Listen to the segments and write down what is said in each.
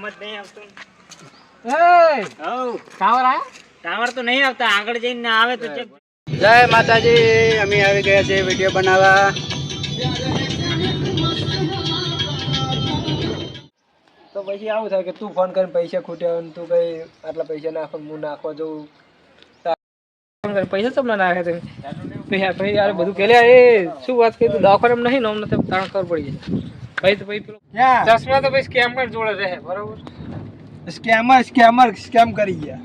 જ નહીં આવતું. ટાવર તો નહીં આવતા, આગળ જઈને આવે તો ચેક. જય માતાજી, અમે આવી ગયા છે વિડીયો બનાવવા. તો પછી આવું થાય કે તું ફોન કરીને પૈસા ખૂટ્યા અને તું કઈ આટલા પૈસા નાખો હું નાખવા જવું. પૈસા તમને નાખે છે પછી યાર બધું કે એ શું વાત કરી તું દવાખાના નહીં ને અમને તાણ ખબર પડી જાય. પછી તો ચશ્મા તો પછી સ્કેમર જોડે રહે. બરોબર, સ્કેમ કરી ગયા.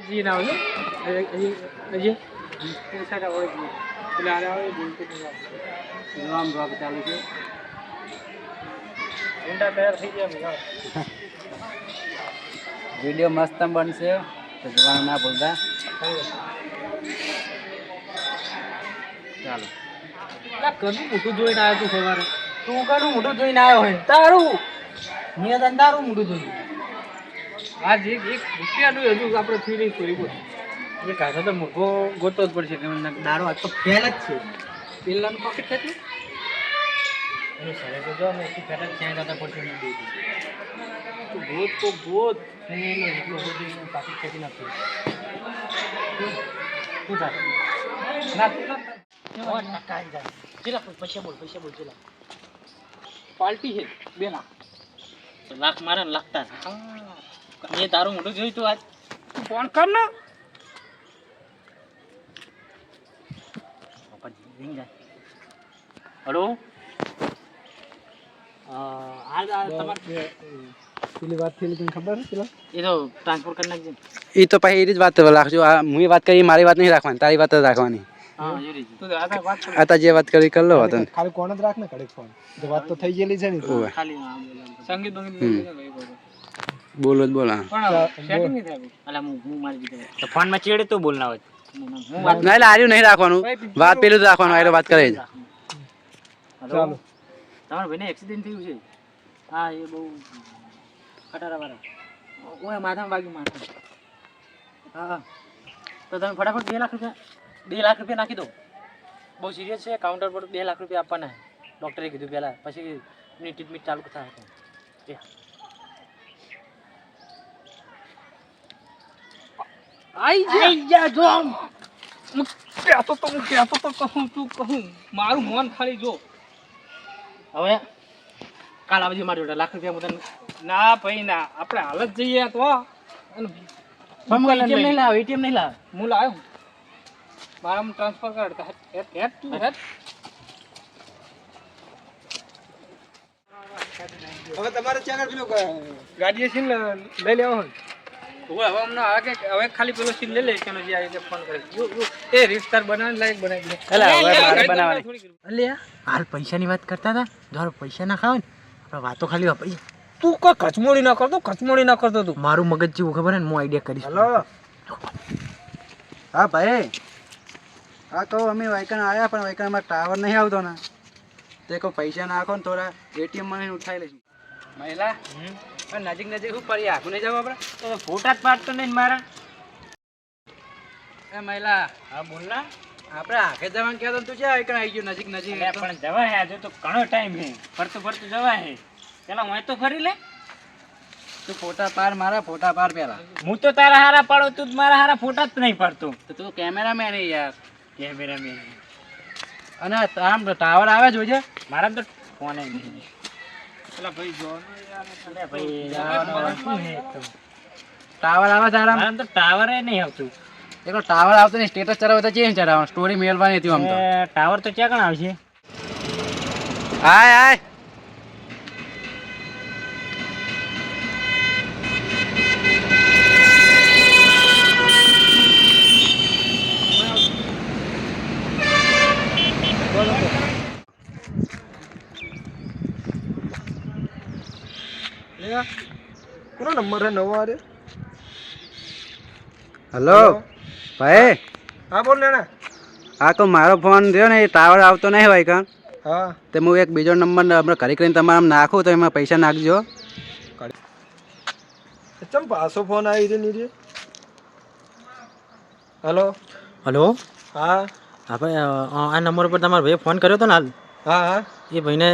जी ना हो अजय सारा हो गई પેલા આવે બોલતો નામ રોક ચાલુ છે. ઊંડા તૈયાર થઈ ગયા. વિડિયો મસ્ત બનશે તો જોવાનું ના ભૂલતા. ચાલો લા કનું મોટું જોઈને આવ્યો તું સવારે. તું કનું મોટું જોઈને આવ્યો હોય તારું મેં ધંધારું મોટું જોયું. આજ એક રૂપિયાનું હજુ આપણે ફી નહીં કરી બોલ. એ કાઢો તો મોઘો ગોતો જ પડશે. દારૂ આજ તો ફેલ જ છે. પેલાનું પોકેટ થતું એનું સરે તો જો અમે એટલી ફેલ જ ત્યાં જતા પડશે. તું ગોત તો ગોત એનો જેટલો હોતો એનું પાકીટ ખેતી નથી. શું થાય ના તું ટકા જાય ચેલા પૈસા બોલ ચેલા પાર્ટી છે 2 લાખ મારે લાગતા. એ તારું મોટું જોયું તું આજ તું ફોન કર ને. હેલો પેલી વાત થયેલી તને ખબર છે? પેલા એ તો ટ્રાન્સફર કરી નાખજે. એ તો પછી એ જ વાત રાખજો. હું વાત કરી મારી વાત નહીં રાખવાની, તારી વાત જ રાખવાની. આ જે વાત કરી કર લો. ખાલી કોણ જ રાખ ને કડક ફોન. વાત તો થઈ ગયેલી છે ને. ખાલી સંગીત બોલો જ બોલા ફોન માં ચેડે તો બોલના હોય. ના આર્યું નહીં રાખવાનું, વાત પેલું જ રાખવાનું. આર્યો વાત કરે. ચાલો તમારા ભાઈને એક્સિડન્ટ થયું છે. હા એ બહુ ખટારા વાળા ઓય માથામાં વાગ્યું માથા. હા તો તમે ફટાફટ 2 લાખ રૂપિયા નાખી દો. બહુ સિરિયસ છે. કાઉન્ટર પર 2 લાખ રૂપિયા આપવાના. ડૉક્ટરે કીધું પહેલાં, પછી એની ટ્રીટમેન્ટ ચાલુ થાય. આઈ જા જો કહેતો તો કહું મારું મન ખાલી જો. હવે કાલ આવજે મારી જોડે. લાખ રૂપિયા મુદન ના ભાઈ ના, આપણે હાલ જ જઈએ તો. એટીએમ નહીં લાવ. હું લાવ્યો મારા ટ્રાન્સફર કરતા હવે તમારે ત્યાં પેલું ગાડીએ છે ને લઈ લેવા હોય. હવે અમને હવે ખાલી પેલો સીન લઈ લે કે જે આવી ફોન કરે એ રિશ્તાર બનાવવાની લાયક બનાવી દે. હાલ પૈસાની વાત કરતા હતા. જો પૈસા ના ખાવ ને આપણે વાતો ખાલી પૈસા. તું કોઈ કચમોડી ના કરતો તું. મારું મગજ જેવું ખબર ને હું આઈડિયા કરીશ. હલો હા ભાઈ, હા કહું અમે વાયકણ આવ્યા પણ વાયકણમાં ટાવર નહીં આવતો ને. તે કહું પૈસા નાખો ને થોડા એટીએમમાં નહીં ઉઠાવી લઈશું. મહિલા નજીક શું પડી આખું નહીં જવું આપણે તો ફોટા જ પાડતો નહીં મારા. એ મહિલા હા બોલ ના. આપણે આખે જવાનું કહેતો તું ક્યાં વાયકણ આવી ગયું નજીક પણ જવાય. હજુ તો ઘણો ટાઈમ છે. ફરતું જવાય. પેલા હું તો ફરી લે. તું ફોટા પાડ મારા ફોટા પાડ પેલા. હું તો તારા હારા પાડો, તું મારા હારા ફોટા જ નહીં પાડતો. તો તું કેમેરામેન યાર. કેમેરામેન અને આમ ટાવર આવે જોજે. મારા તો ફોન નહીં. પેલા ભાઈ જો ટાવર આવે તારા તો ટાવર નહીં આવતું. એકલો ટાવર આવતો નહીં. સ્ટેટસ ચડાવે તો ચેન્જ ચડાવવાનું. સ્ટોરી મેળવાની હતી આમ તો. ટાવર તો ક્યાં કણ આવશે? આય કોનો નંબર હે નવો આરે? હલો ભાઈ, હા બોલ ને. આ તો મારો ફોન રહ્યો ને એ ટાવર આવતો નહીં હોય કાં, હા તે હું એક બીજો નંબર આપણે ઘરે કરીને તમારા નાખું તો એમાં પૈસા નાખજો. ચમ પાછો ફોન આવી રહ્યો ની રે. હલો હલો, હા આપણે આ નંબર પર તમારો ભાઈ ફોન કર્યો હતો ને હાલ, હા હા એ ભાઈને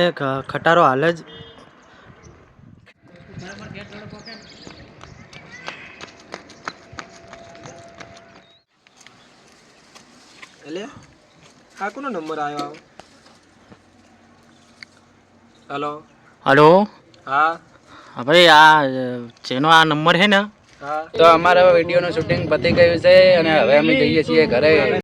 ખટારો હાલ જ એટલે આ કોનો નંબર આવ્યો? હલો હલો, હા આપણે આ જેનો આ નંબર છે ને, હા તો અમારા વિડીયોનું શૂટિંગ પતી ગયું છે અને હવે અમે જઈએ છીએ ઘરે.